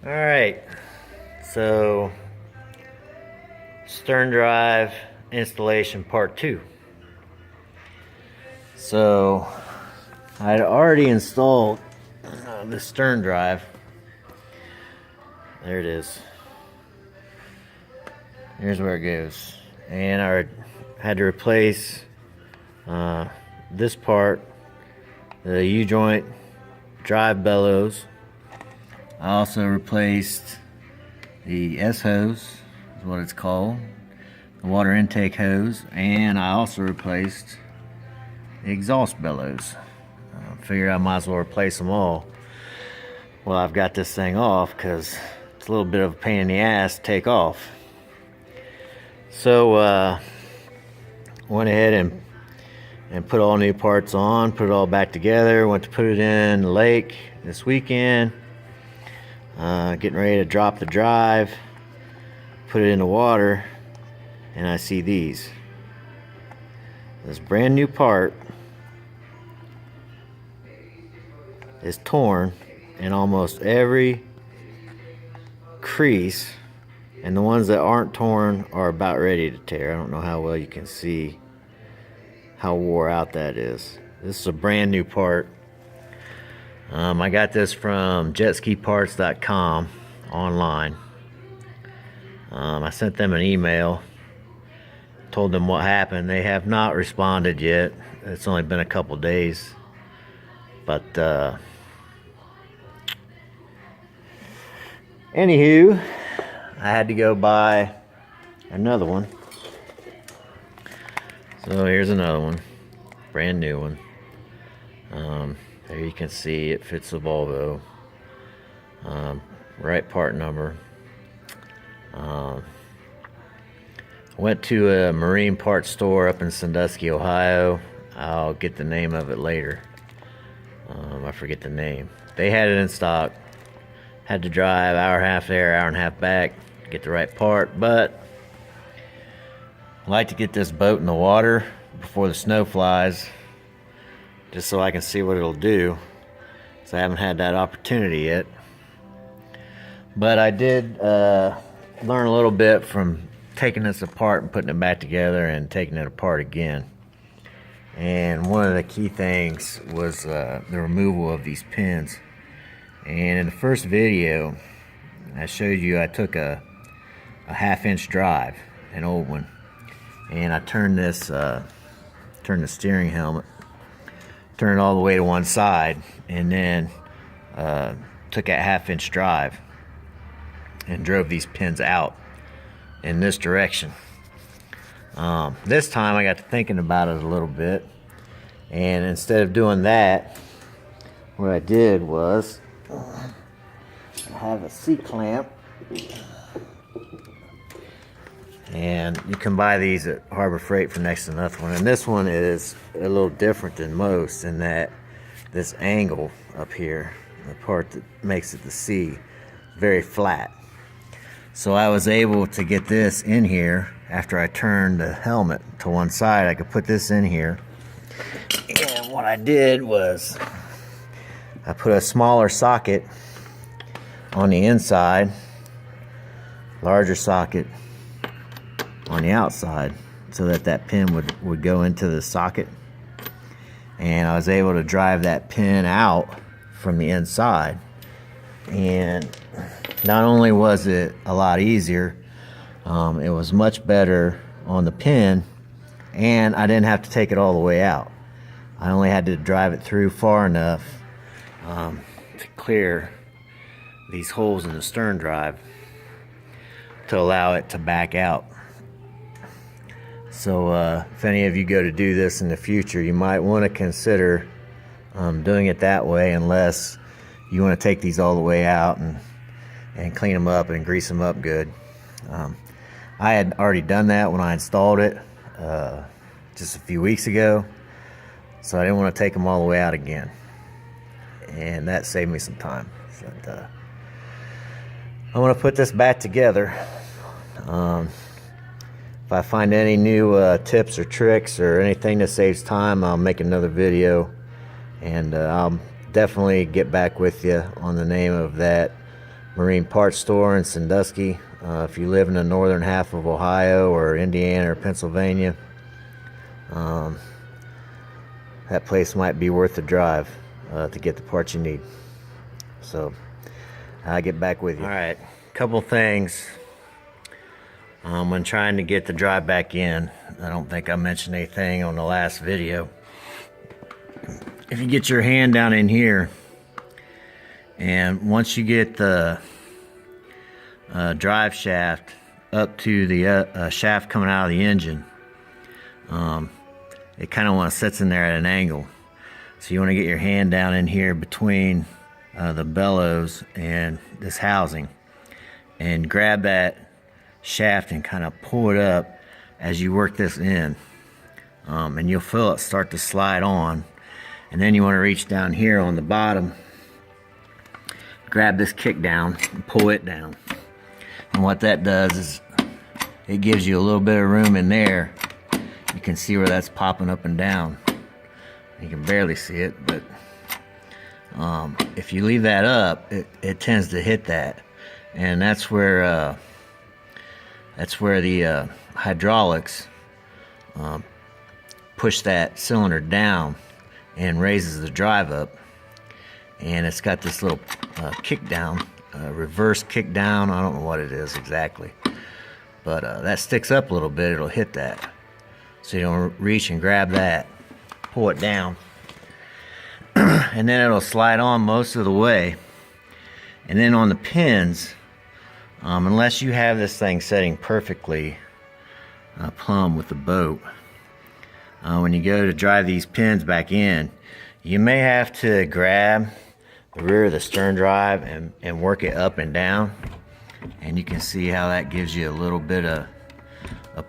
Alright, so stern drive installation part 2. So I'd already installed the stern drive. There it is. Here's where it goes. And I had to replace this part, the U-joint drive bellows. I also replaced the S-hose, is what it's called, the water intake hose, and I also replaced the exhaust bellows. I figured I might as well replace them all while I've got this thing off, because it's a little bit of a pain in the ass to take off. So went ahead and put all new parts on, put it all back together, went to put it in the lake this weekend. Getting ready to drop the drive, put it in the water, and I see these. This brand new part is torn in almost every crease, and the ones that aren't torn are about ready to tear. I don't know how well you can see how wore out that is. This is a brand new part. I got this from jetskiparts.com online. I sent them an email, told them what happened. They have not responded yet. It's only been a couple days, but anywho, I had to go buy another one. So here's another one, brand new one. There you can see it fits the Volvo, right part number. Went to a marine parts store up in Sandusky, Ohio. I'll get the name of it later. I forget the name. They had it in stock. Had to drive hour and a half there, hour and a half back, get the right part. But I like to get this boat in the water before the snow flies, just so I can see what it'll do. So I haven't had that opportunity yet. But I did learn a little bit from taking this apart and putting it back together and taking it apart again. And one of the key things was the removal of these pins. And in the first video, I showed you I took a half-inch drive, an old one, and I turned the steering helmet, turned it all the way to one side, and then took that half-inch drive and drove these pins out in this direction. This time I got to thinking about it a little bit, and instead of doing that, what I did was I have a C-clamp, and you can buy these at Harbor Freight for next to nothing. And this one is a little different than most in that this angle up here, the part that makes it the C, very flat. So I was able to get this in here after I turned the helmet to one side. I could put this in here. And what I did was I put a smaller socket on the inside, larger socket on the outside, so that that pin would go into the socket. And I was able to drive that pin out from the inside. And not only was it a lot easier, it was much better on the pin, and I didn't have to take it all the way out. I only had to drive it through far enough to clear these holes in the stern drive to allow it to back out. So if any of you go to do this in the future, you might want to consider doing it that way, unless you want to take these all the way out and clean them up and grease them up good. I had already done that when I installed it just a few weeks ago, so I didn't want to take them all the way out again, and that saved me some time. But, I'm going to put this back together. If I find any new tips or tricks or anything that saves time, I'll make another video, and I'll definitely get back with you on the name of that marine parts store in Sandusky. If you live in the northern half of Ohio or Indiana or Pennsylvania, that place might be worth the drive to get the parts you need. So I'll get back with you. All right, couple things when trying to get the drive back in. I don't think I mentioned anything on the last video. If you get your hand down in here, and once you get the drive shaft up to the shaft coming out of the engine, it kind of sits in there at an angle. So you want to get your hand down in here between the bellows and this housing, and grab that shaft and kind of pull it up as you work this in, and you'll feel it start to slide on. And then you want to reach down here on the bottom, grab this kick down and pull it down. And what that does is it gives you a little bit of room in there. You can see where that's popping up and down. You can barely see it, but if you leave that up, it tends to hit that, and that's where the hydraulics push that cylinder down and raises the drive up. And it's got this little kick down, reverse kick down. I don't know what it is exactly, but that sticks up a little bit. It'll hit that, so you don't reach and grab that, pull it down, and then it'll slide on most of the way. And then on the pins, unless you have this thing setting perfectly plumb with the boat, when you go to drive these pins back in, you may have to grab the rear of the stern drive and work it up and down. And you can see how that gives you a little bit of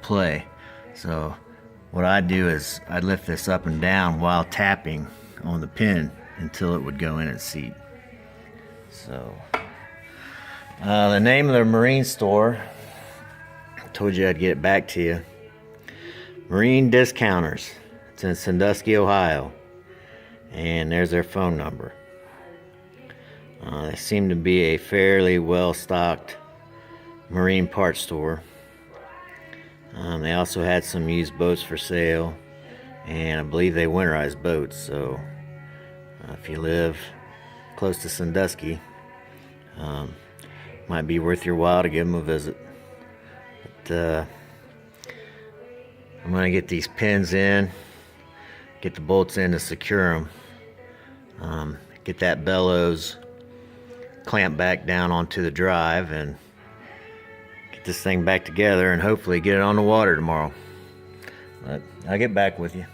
play. So what I do is I lift this up and down while tapping on the pin until it would go in its seat. So the name of the marine store, I told you I'd get it back to you. Marine Discounters. It's in Sandusky, Ohio, and there's their phone number. They seem to be a fairly well-stocked marine parts store. They also had some used boats for sale, and I believe they winterize boats. So if you live close to Sandusky, might be worth your while to give them a visit. But I'm going to get these pins in, get the bolts in to secure them, get that bellows clamped back down onto the drive, and get this thing back together and hopefully get it on the water tomorrow. But I'll get back with you.